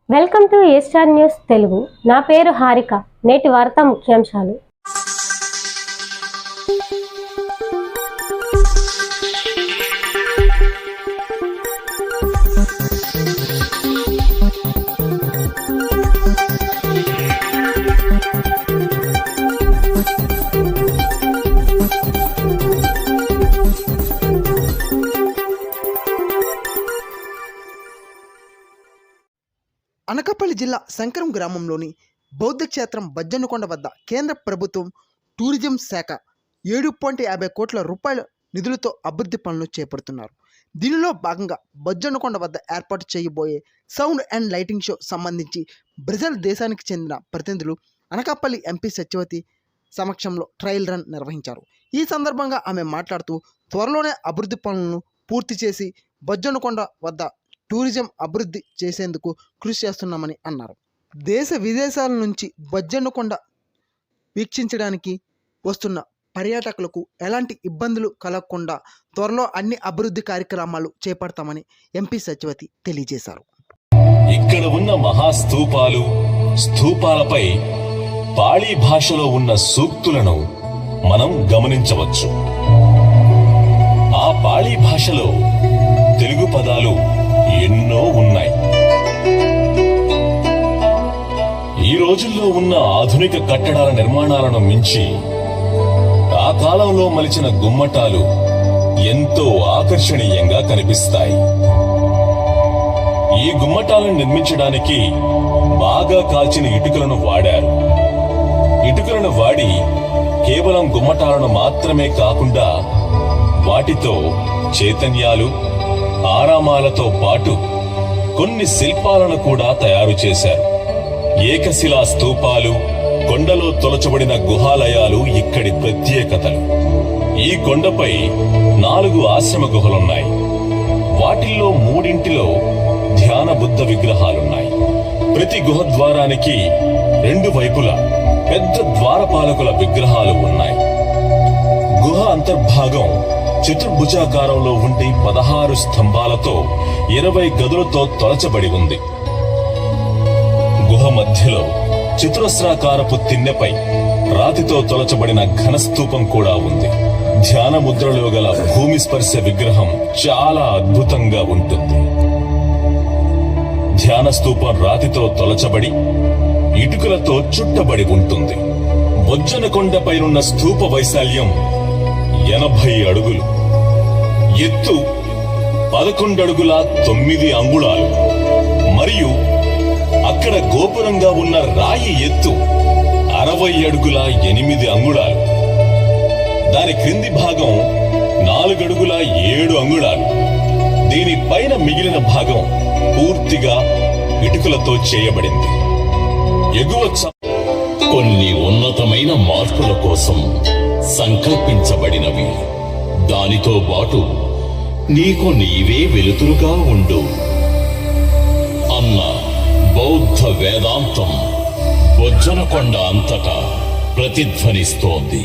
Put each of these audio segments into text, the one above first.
Welcome to A star news Telugu. నా పేరు హారిక. నేటి వార్తా ముఖ్యాంశాలు. అనకాపల్లి జిల్లా శంకరం గ్రామంలోని బౌద్ధ క్షేత్రం బజ్జన్నకొండ వద్ద కేంద్ర ప్రభుత్వం టూరిజం శాఖ 7.50 కోట్ల రూపాయల నిధులతో అభివృద్ధి పనులు చేపడుతున్నారు. దీనిలో భాగంగా బజ్జన్నకొండ వద్ద ఏర్పాటు చేయబోయే సౌండ్ అండ్ లైటింగ్ షో సంబంధించి బ్రెజిల్ దేశానికి చెందిన ప్రతినిధులు అనకాపల్లి ఎంపీ సత్యవతి సమక్షంలో ట్రయల్ రన్ నిర్వహించారు. ఈ సందర్భంగా ఆమె మాట్లాడుతూ త్వరలోనే అభివృద్ధి పనులను పూర్తి చేసి బజ్జన్నకొండ వద్ద టూరిజం అభివృద్ధి చేసేందుకు కృషి చేస్తున్నామని అన్నారు. దేశ విదేశాల నుంచి బజ్జన్నకొండ వీక్షించడానికి వస్తున్న పర్యాటకులకు ఎలాంటి ఇబ్బందులు కలగకుండా త్వరలో అన్ని అభివృద్ధి కార్యక్రమాలు చేపడతామని ఎంపీ సత్యవతి తెలియజేశారు. ఇక్కడ ఉన్న మహాస్తూపాలు, స్తూపాలపై పాళీ భాషలో ఉన్న సూక్తులను మనం గమనించవచ్చు. ఆ పాళీ భాషలో తెలుగు పదాలు ఎన్నో ఉన్నాయి. ఈ రోజుల్లో ఉన్న ఆధునిక కట్టడాల నిర్మాణాలను మించి ఆ కాలంలో మలిచిన గుమ్మటాలు ఎంతో ఆకర్షణీయంగా కనిపిస్తాయి. ఈ గుమ్మటాలను నిర్మించడానికి బాగా కాల్చిన ఇటుకలను వాడారు. ఇటుకలను వాడి కేవలం గుమ్మటాలను మాత్రమే కాకుండా వాటితో చైతన్యాలు, ఆరామాలతో పాటు కొన్ని శిల్పాలను కూడా తయారు చేశారు. ఏకశిలా స్తూపాలు, కొండలో తొలచబడిన గుహాలయాలు ఇక్కడి ప్రత్యేకతలు. ఈ కొండపై 4 ఆశ్రమ గుహలున్నాయి. వాటిల్లో 3 ధ్యాన బుద్ధ విగ్రహాలున్నాయి. ప్రతి గుహ ద్వారానికి 2 వైపులా పెద్ద ద్వారపాలకుల విగ్రహాలు ఉన్నాయి. గుహ అంతర్భాగం చతుర్భుజాకారంలో ఉండి 16 స్తంభాలతో 20 గదులతో తొలచబడి ఉంది. గుహ మధ్యలో చతురస్రాకారపు తిన్నెపై రాతితో తొలచబడిన ఘనస్తూపం కూడా ఉంది. ధ్యాన ముద్రలో గల భూమి స్పర్శ విగ్రహం చాలా అద్భుతంగా ఉంటుంది. ధ్యాన స్తూపం రాతితో తొలచబడి ఇటుకలతో చుట్టబడి ఉంటుంది. బొజ్జన్నకొండపైనున్న స్తూప వైశాల్యం 80 అడుగులు, ఎత్తు 11 అడుగుల 9 అంగుళాలు మరియు అక్కడ గోపురంగా ఉన్న రాయి ఎత్తు 60 అడుగుల 8 అంగుళాలు. దాని క్రింది భాగం 4 అడుగుల 7 అంగుళాలు. దీనిపైన మిగిలిన భాగం పూర్తిగా ఇటుకలతో చేయబడింది. ఎగువ కొన్ని ఉన్నతమైన మార్పుల కోసం సంకల్పించబడినవి. దానితో పాటు నీకు నీవే వెలుతురుగా ఉండు అన్న బౌద్ధ వేదాంతం బొజ్జన్నకొండ అంతటా ప్రతిధ్వనిస్తోంది.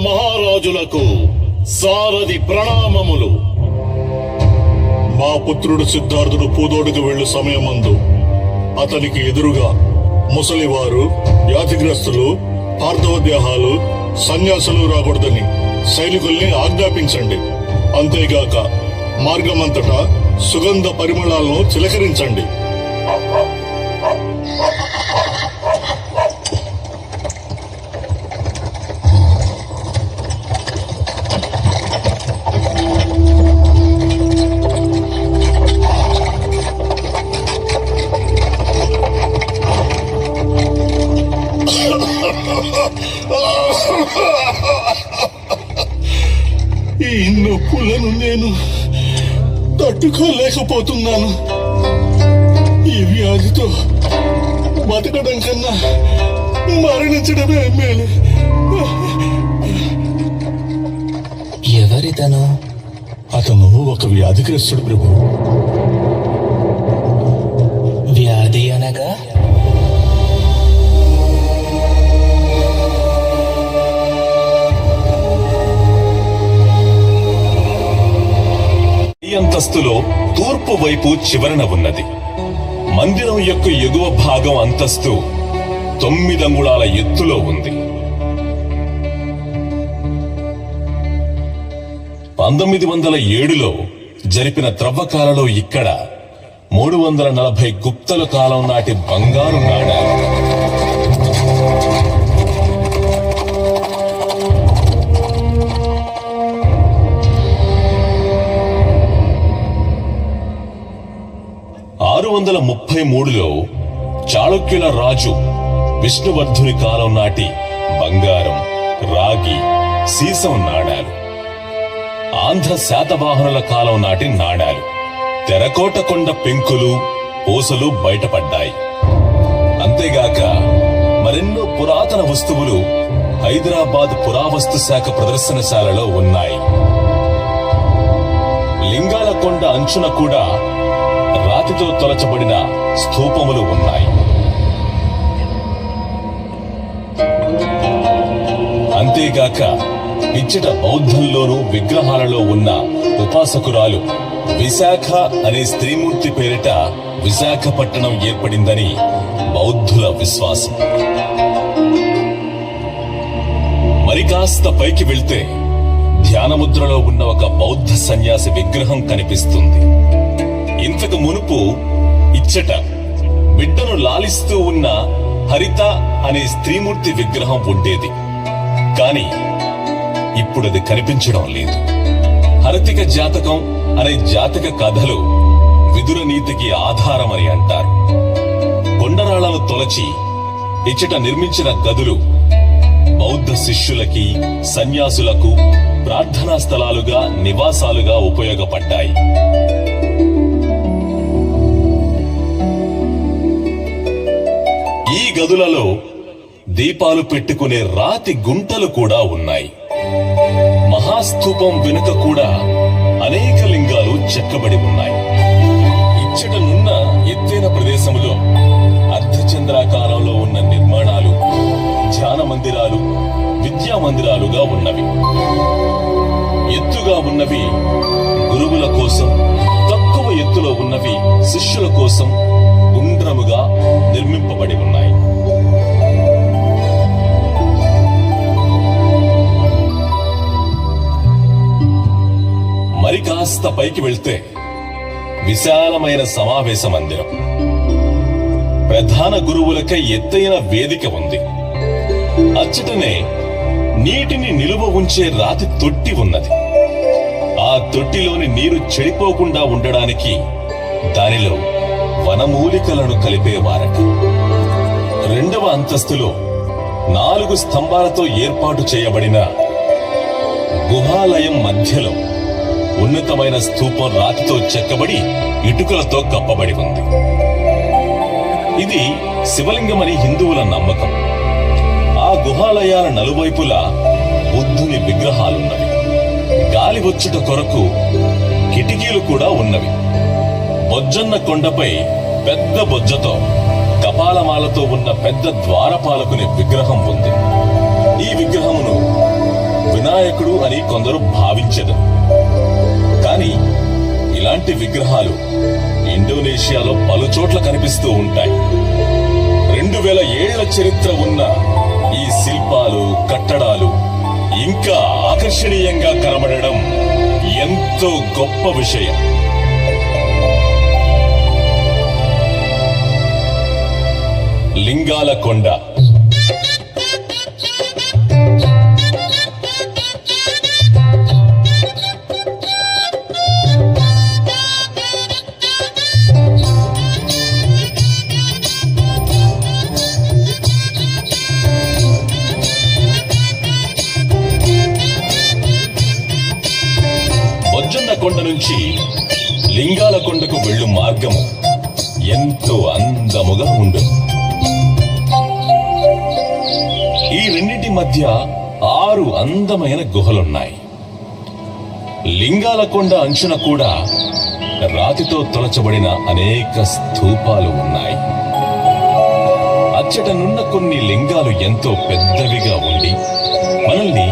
మహారాజులకు సారథి ప్రణామములు. మా పుత్రుడు సిద్ధార్థుడు పూదోడుకు వెళ్ళు సమయమందు అతనికి ఎదురుగా ముసలివారు, వ్యాధిగ్రస్తులు, పార్థవదేహాలు, సన్యాసులు రాకూడదని సైనికుల్ని ఆజ్ఞాపించండి. అంతేగాక మార్గమంతటా సుగంధ పరిమళాలను చిలకరించండి. ఈ నొప్పులను నేను తట్టుకోలేను. తట్టుకోలేకపోతున్నాను. ఈ వ్యాధితో బతకడం కన్నా మరణించడమే మేలు. ఎవరితను? అతను ఒక వ్యాధిగ్రస్తుడు ప్రభు. వ్యాధి అనగా? ఈ అంతస్తులో తూర్పు వైపు చివరన ఉన్నది. మందిరం యొక్క ఎగువ భాగం అంతస్తు 9 అంగుళాల ఎత్తులో ఉంది. 1907లో జరిపిన త్రవ్వకాలలో ఇక్కడ 340 గుప్తల కాలం నాటి బంగారు నాణాలు, లో చాళుక్యుల రాజు విష్ణువర్ధుని కాలం నాటి బంగారం, రాగి, సీసం నాణాలు, ఆంధ్ర శాతవాహనుల కాలం నాటి నాణాలు, తెరకోటకొండ పెంకులు, పూసలు బయటపడ్డాయి. అంతేగాక మరెన్నో పురాతన వస్తువులు హైదరాబాద్ పురావస్తు శాఖ ప్రదర్శనశాలలో ఉన్నాయి. లింగాల కొండ అంచున కూడా రాతితో తొలచబడిన స్థూపములు ఉన్నాయి. అంతేగాక ఇచ్చట బౌద్ధంలోనూ విగ్రహాలలో ఉన్న ఉపాసకురాలు విశాఖ అనే స్త్రీమూర్తి పేరిట విశాఖపట్టణం ఏర్పడిందని బౌద్ధుల విశ్వాసం. మరి కాస్త పైకి వెళ్తే ధ్యానముద్రలో ఉన్న ఒక బౌద్ధ సన్యాసి విగ్రహం కనిపిస్తుంది. ఇంతకు మునుపు ఇచ్చట బిడ్డను లాలిస్తూ ఉన్న హరిత అనే స్త్రీమూర్తి విగ్రహం ఉండేది. కాని ఇప్పుడది కనిపించడం లేదు. హరితిక జాతకం అనే జాతక కథలు విదుర నీతికి ఆధారమని అంటారు. కొండరాళ్లను తొలచి ఇచ్చట నిర్మించిన గదులు బౌద్ధ శిష్యులకి, సన్యాసులకు ప్రార్థనా స్థలాలుగా, నివాసాలుగా ఉపయోగపడ్డాయి. ఈ గదులలో దీపాలు పెట్టుకునే రాతి గుంటలు కూడా ఉన్నాయి. మహాస్తూపం వెనుక కూడా అనేక లింగాలు చెక్కబడి ఉన్నాయి. ఇచ్చటనున్న ఎత్తైన ప్రదేశంలో అర్ధచంద్రాకారంలో ఉన్న నిర్మాణాలు ధ్యాన మందిరాలు, విద్యా మందిరాలుగా ఉన్నవి. ఎత్తుగా ఉన్నవి గురువుల కోసం, తక్కువ ఎత్తులో ఉన్నవి శిష్యుల కోసం గుండ్రముగా నిర్మింపబడి ఉన్నాయి. మరి కాస్త పైకి వెళ్తే విశాలమైన సమావేశ మందిరం, ప్రధాన గురువులకై ఎత్తైన వేదిక ఉంది. అచ్చటనే నీటిని నిలువ ఉంచే రాతి తొట్టి ఉన్నది. ఆ తొట్టిలోని నీరు చెడిపోకుండా ఉండడానికి దానిలో వనమూలికలను కలిపేవారట. 2వ అంతస్తులో 4 స్తంభాలతో ఏర్పాటు చేయబడిన గుహాలయం మధ్యలో ఉన్నతమైన స్థూపం రాతితో చెక్కబడి ఇటుకలతో కప్పబడి ఉంది. ఇది శివలింగమని హిందువుల నమ్మకం. ఆ గుహాలయాల నలువైపులా బుద్ధుని విగ్రహాలున్నవి. గాలి వచ్చుట కొరకు కిటికీలు కూడా ఉన్నవి. బొజ్జన్న కొండపై పెద్ద బొజ్జతో కపాలమాలతో ఉన్న పెద్ద ద్వారపాలకుని విగ్రహం ఉంది. ఈ విగ్రహమును వినాయకుడు అని కొందరు భావించెదరు. కానీ ఇలాంటి విగ్రహాలు ఇండోనేషియాలో పలుచోట్ల కనిపిస్తూ ఉంటాయి. 2000 ఏళ్ల చరిత్ర ఉన్న ఈ శిల్పాలు, కట్టడాలు ఇంకా ఆకర్షణీయంగా కనబడడం ఎంతో గొప్ప విషయం. లింగాల కొండ కొండ నుంచి లింగాల మార్గము ఎంతో అందముగా ఉండు. ఈ రెండింటి మధ్య 6 అందమైన గుహలున్నాయి. లింగాల కొండ అంచున కూడా రాతితో తొలచబడిన అనేక స్తూపాలు ఉన్నాయి. అచ్చటనున్న కొన్ని లింగాలు ఎంతో పెద్దవిగా ఉండి మనల్ని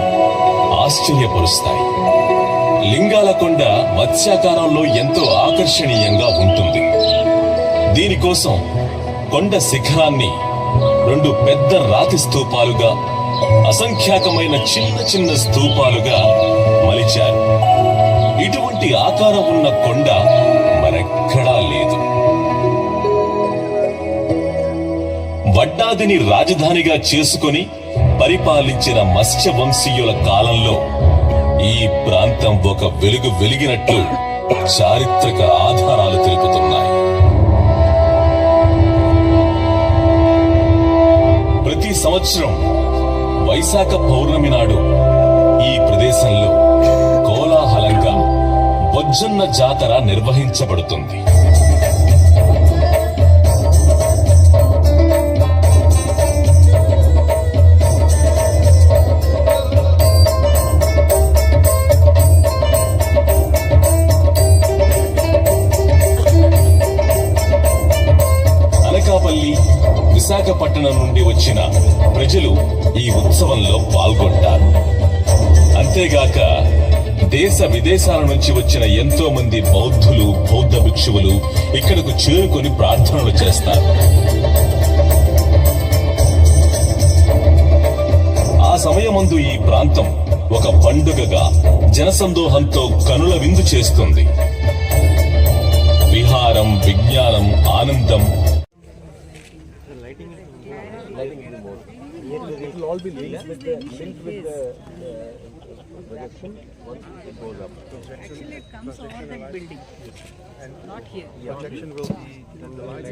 ఆశ్చర్యపరుస్తాయి. లింగాల కొండ మత్స్యాకారంలో ఎంతో ఆకర్షణీయంగా ఉంటుంది. దీనికోసం కొండ శిఖరాన్ని 2 పెద్ద రాతి స్తూపాలుగా, అసంఖ్యాకమైన చిన్న చిన్న స్తూపాలుగా మలిచారు. ఇటువంటి ఆకారం ఉన్న కొండ మరెక్కడా లేదు. వడ్డాదిని రాజధానిగా చేసుకుని పరిపాలించిన మత్స్య వంశీయుల కాలంలో ఈ ప్రాంతం ఒక వెలుగు వెలిగినట్లు చారిత్రక ఆధారాలు తెలుపుతున్నాయి. ప్రతి సంవత్సరం వైశాఖ పౌర్ణమి నాడు ఈ ప్రదేశంలో కోలాహలంగా బొజ్జన్న జాతర నిర్వహించబడుతుంది. అనకాపల్లి, విశాఖపట్నం నుండి వచ్చిన ప్రజలు ఈ ఉత్సవంలో పాల్గొంటారు. అంతేగాక దేశ విదేశాల నుంచి వచ్చిన ఎంతో మంది బౌద్ధులు, బౌద్ధ భిక్షువులు ఇక్కడకు చేరుకొని ప్రార్థనలు చేస్తారు. ఆ సమయమందు ఈ ప్రాంతం ఒక పండుగగా జనసందోహంతో కనుల విందు చేస్తుంది. విహారం, విజ్ఞానం, ఆనందం Actually, it comes over that building, not here. Projection will be in the line.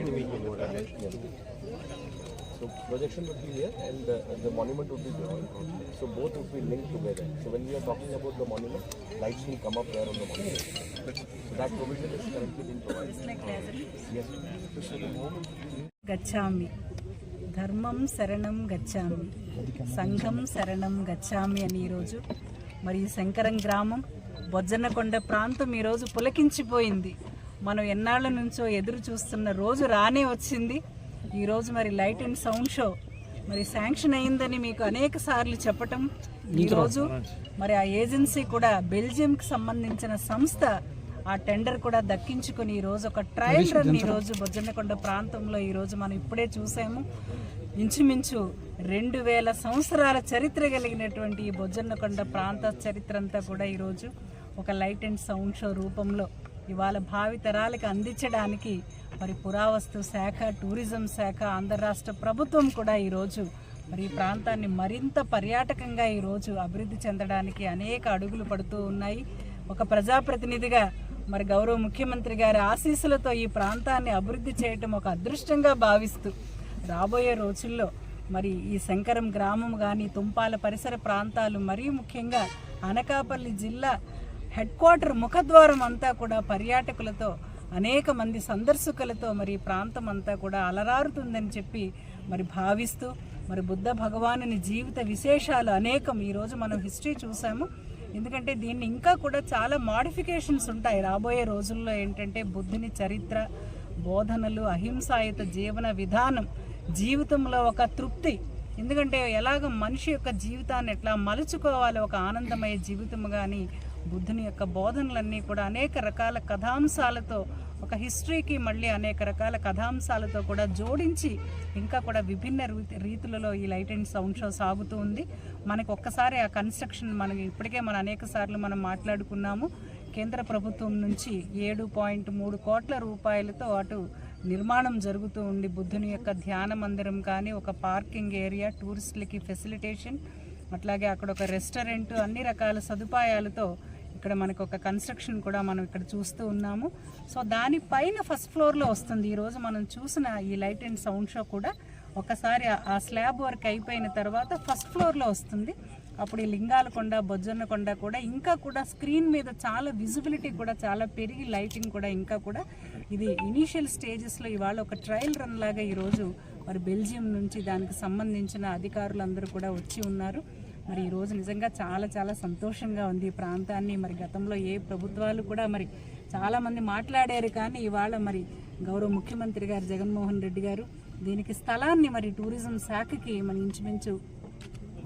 So projection would be here and the monument would be there. So both would be linked together. So when we are talking about the monument, lights will come up there on the monument. So that provision is currently being provided. Yes. గచ్చామి ధర్మం శరణం గచ్చామి, సంఘం శరణం గచ్చామి అని ఈరోజు మరి ఈ శంకరం గ్రామం బొజ్జన్నకొండ ప్రాంతం ఈరోజు పులకించిపోయింది. మనం ఎన్నాళ్ళ నుంచో ఎదురు చూస్తున్న రోజు రానే వచ్చింది. ఈరోజు మరి లైట్ అండ్ సౌండ్ షో మరి శాంక్షన్ అయిందని మీకు అనేక సార్లు చెప్పటం, ఈరోజు మరి ఆ ఏజెన్సీ కూడా బెల్జియంకి సంబంధించిన సంస్థ ఆ టెండర్ కూడా దక్కించుకొని ఈరోజు ఒక ట్రయల్ రన్ ఈరోజు బొజ్జన్నకొండ ప్రాంతంలో ఈరోజు మనం ఇప్పుడే చూసాము. ఇంచుమించు 2000 సంవత్సరాల చరిత్ర కలిగినటువంటి ఈ బొజ్జన్నకొండ ప్రాంత చరిత్ర అంతా కూడా ఈరోజు ఒక లైట్ అండ్ సౌండ్ షో రూపంలో ఇవాళ భావితరాలకు అందించడానికి మరి పురావస్తు శాఖ, టూరిజం శాఖ, ఆంధ్ర రాష్ట్ర ప్రభుత్వం కూడా ఈరోజు మరి ఈ ప్రాంతాన్ని మరింత పర్యాటకంగా ఈరోజు అభివృద్ధి చెందడానికి అనేక అడుగులు పడుతూ ఉన్నాయి. ఒక ప్రజాప్రతినిధిగా మరి గౌరవ ముఖ్యమంత్రి గారి ఆశీస్సులతో ఈ ప్రాంతాన్ని అభివృద్ధి చేయటం ఒక అదృష్టంగా భావిస్తూ రాబోయే రోజుల్లో మరి ఈ శంకరం గ్రామం కానీ, తుంపాల పరిసర ప్రాంతాలు, మరీ ముఖ్యంగా అనకాపల్లి జిల్లా హెడ్ క్వార్టర్ ముఖద్వారం అంతా కూడా పర్యాటకులతో, అనేక మంది సందర్శకులతో మరి ఈ ప్రాంతం అంతా కూడా అలరారుతుందని చెప్పి మరి భావిస్తూ మరి బుద్ధ భగవానుని జీవిత విశేషాలు అనేకం ఈరోజు మనం హిస్టరీ చూసాము. ఎందుకంటే దీన్ని ఇంకా కూడా చాలా మోడిఫికేషన్స్ ఉంటాయి రాబోయే రోజుల్లో. ఏంటంటే బుద్ధుని చరిత్ర, బోధనలు, అహింసాయుత జీవన విధానం, జీవితంలో ఒక తృప్తి. ఎందుకంటే ఎలాగ మనిషి యొక్క జీవితాన్ని ఎట్లా మలుచుకోవాలి ఒక ఆనందమయ జీవితం, కానీ బుద్ధుని యొక్క బోధనలన్నీ కూడా అనేక రకాల కథాంశాలతో, ఒక హిస్టరీకి మళ్ళీ అనేక రకాల కథాంశాలతో కూడా జోడించి ఇంకా కూడా విభిన్న రీతులలో ఈ లైట్ అండ్ సౌండ్ షో సాగుతూ ఉంది. మనకు ఒక్కసారి ఆ కన్స్ట్రక్షన్ మనకి ఇప్పటికే అనేక సార్లు మనం మాట్లాడుకున్నాము. కేంద్ర ప్రభుత్వం నుంచి 7.3 కోట్ల రూపాయలతో అటు నిర్మాణం జరుగుతూ ఉండి బుద్ధుని యొక్క ధ్యాన మందిరం కానీ, ఒక పార్కింగ్ ఏరియా, టూరిస్టులకి ఫెసిలిటేషన్, అట్లాగే అక్కడ ఒక రెస్టారెంట్, అన్ని రకాల సదుపాయాలతో ఇక్కడ మనకు ఒక కన్స్ట్రక్షన్ కూడా మనం ఇక్కడ చూస్తూ ఉన్నాము. సో దానిపైన ఫస్ట్ ఫ్లోర్లో వస్తుంది ఈరోజు మనం చూసిన ఈ లైట్ అండ్ సౌండ్ షో కూడా. ఒకసారి ఆ స్లాబ్ వర్క్ అయిపోయిన తర్వాత ఫస్ట్ ఫ్లోర్లో వస్తుంది. అప్పుడు ఈ లింగాలకొండ బొజ్జన్నకొండ కూడా ఇంకా కూడా స్క్రీన్ మీద చాలా విజిబిలిటీ కూడా చాలా పెరిగి లైటింగ్ కూడా ఇంకా కూడా ఇది ఇనీషియల్ స్టేజెస్లో ఇవాళ ఒక ట్రయల్ రన్ లాగా ఈరోజు మరి బెల్జియం నుంచి దానికి సంబంధించిన అధికారులందరూ కూడా వచ్చి ఉన్నారు. మరి ఈరోజు నిజంగా చాలా చాలా సంతోషంగా ఉంది. ఈ ప్రాంతాన్ని మరి గతంలో ఏ ప్రభుత్వాలు కూడా మరి చాలామంది మాట్లాడారు, కానీ ఇవాళ మరి గౌరవ ముఖ్యమంత్రి గారు జగన్మోహన్ రెడ్డి గారు దీనికి స్థలాన్ని మరి టూరిజం శాఖకి మన ఇంచుమించు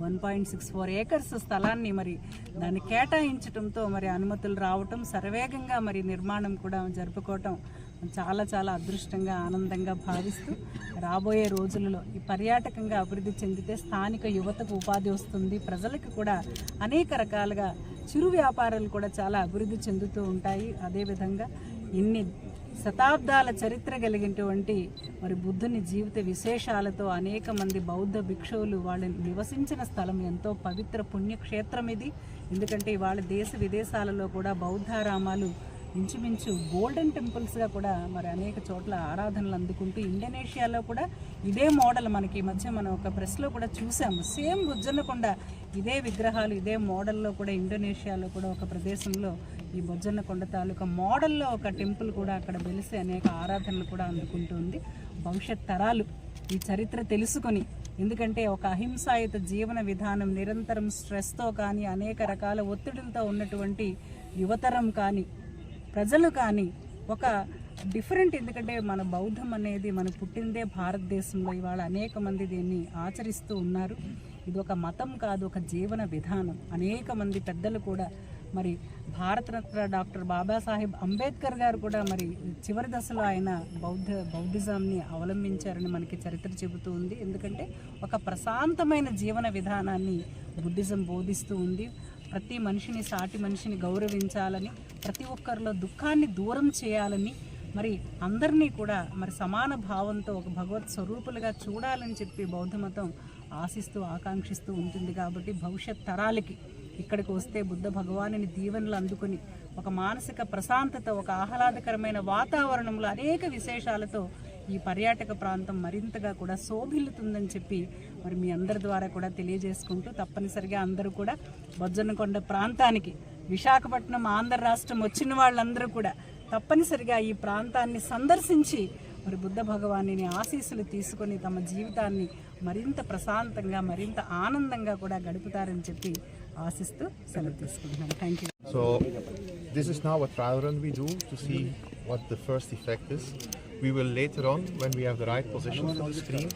1.64 ఏకర్స్ స్థలాన్ని మరి దాన్ని కేటాయించడంతో మరి అనుమతులు రావటం, శరవేగంగా మరి నిర్మాణం కూడా జరుపుకోవటం చాలా చాలా అదృష్టంగా ఆనందంగా భావిస్తూ రాబోయే రోజులలో ఈ పర్యాటకంగా అభివృద్ధి చెందితే స్థానిక యువతకు ఉపాధి వస్తుంది, ప్రజలకు కూడా అనేక రకాలుగా చిరు వ్యాపారాలు కూడా చాలా అభివృద్ధి చెందుతూ ఉంటాయి. అదేవిధంగా ఇన్ని శతాబ్దాల చరిత్ర కలిగినటువంటి మరి బుద్ధుని జీవిత విశేషాలతో అనేక మంది బౌద్ధ భిక్షువులు వాళ్ళు నివసించిన స్థలం ఎంతో పవిత్ర పుణ్యక్షేత్రం ఇది. ఎందుకంటే ఇవాళ దేశ విదేశాలలో కూడా బౌద్ధారామాలు ఇంచుమించు గోల్డెన్ టెంపుల్స్గా కూడా మరి అనేక చోట్ల ఆరాధనలు అందుకుంటూ ఇండోనేషియాలో కూడా ఇదే మోడల్ మనకి ఈ మధ్య మనం ఒక ప్రెస్లో కూడా చూసాము. సేమ్ బొజ్జన్నకొండ ఇదే విగ్రహాలు ఇదే మోడల్లో కూడా ఇండోనేషియాలో కూడా ఒక ప్రదేశంలో ఈ బొజ్జన్నకొండ తాలూకా మోడల్లో ఒక టెంపుల్ కూడా అక్కడ వెలిసి అనేక ఆరాధనలు కూడా అందుకుంటుంది. భవిష్యత్ తరాలు ఈ చరిత్ర తెలుసుకొని, ఎందుకంటే ఒక అహింసాయుత జీవన విధానం నిరంతరం స్ట్రెస్తో కానీ అనేక రకాల ఒత్తిడులతో ఉన్నటువంటి యువతరం కానీ ప్రజలు కానీ ఒక డిఫరెంట్, ఎందుకంటే మన బౌద్ధం అనేది మన పుట్టిందే భారతదేశంలో, ఇవాళ అనేక మంది దీన్ని ఆచరిస్తూ ఉన్నారు. ఇది ఒక మతం కాదు, ఒక జీవన విధానం. అనేక మంది పెద్దలు కూడా మరి భారతరత్న డాక్టర్ బాబాసాహెబ్ అంబేద్కర్ గారు కూడా మరి చివరి దశలో ఆయన బౌద్ధిజంని అవలంబించారని మనకి చరిత్ర చెబుతూ ఉంది. ఎందుకంటే ఒక ప్రశాంతమైన జీవన విధానాన్ని బుద్ధిజం బోధిస్తూ ఉంది. ప్రతి మనిషిని సాటి మనిషిని గౌరవించాలని, ప్రతి ఒక్కరిలో దుఃఖాన్ని దూరం చేయాలని, మరి అందరినీ కూడా మరి సమాన భావంతో ఒక భగవత్ స్వరూపులుగా చూడాలని చెప్పి బౌద్ధ మతం ఆశిస్తూ ఆకాంక్షిస్తూ ఉంటుంది. కాబట్టి భవిష్యత్ తరాలకి ఇక్కడికి వస్తే బుద్ధ భగవానుని దీవెనలు అందుకొని ఒక మానసిక ప్రశాంతత, ఒక ఆహ్లాదకరమైన వాతావరణంలో అనేక విశేషాలతో ఈ పర్యాటక ప్రాంతం మరింతగా కూడా శోభిల్లుతుందని చెప్పి మరి మీ అందరి ద్వారా కూడా తెలియజేసుకుంటూ, తప్పనిసరిగా అందరూ కూడా బొజ్జన్నకొండ ప్రాంతానికి, విశాఖపట్నం ఆంధ్ర రాష్ట్రం వచ్చిన వాళ్ళందరూ కూడా తప్పనిసరిగా ఈ ప్రాంతాన్ని సందర్శించి మరి బుద్ధ భగవానుని ఆశీస్సులు తీసుకొని తమ జీవితాన్ని మరింత ప్రశాంతంగా మరింత ఆనందంగా కూడా గడుపుతారని చెప్పి ఆశిస్తూ సెలవు తీసుకుంటున్నాను. Thank you. So this is now a trial run we do to see what the first effect is. We will later on, when we have the right position for the screen,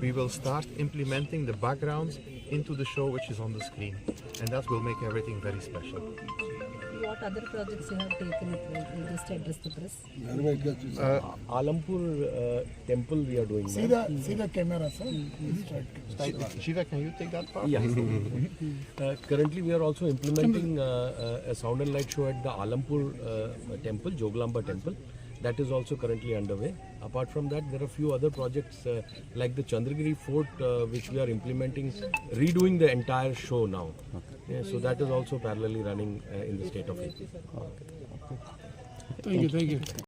we will start implementing the backgrounds into the show which is on the screen, and that will make everything very special. What other projects you have taken up? You just address the press. Alampur temple we are doing. See the camera, sir. Shiva, can you take that part? Yeah. Currently we are also implementing a sound and light show at the Alampur temple, Joglamba temple. That is also currently underway. Apart from that, there are few other projects like the Chandragiri fort which we are implementing, redoing the entire show now. Yeah, so that is also parallelly running in the state of AP. Thank you.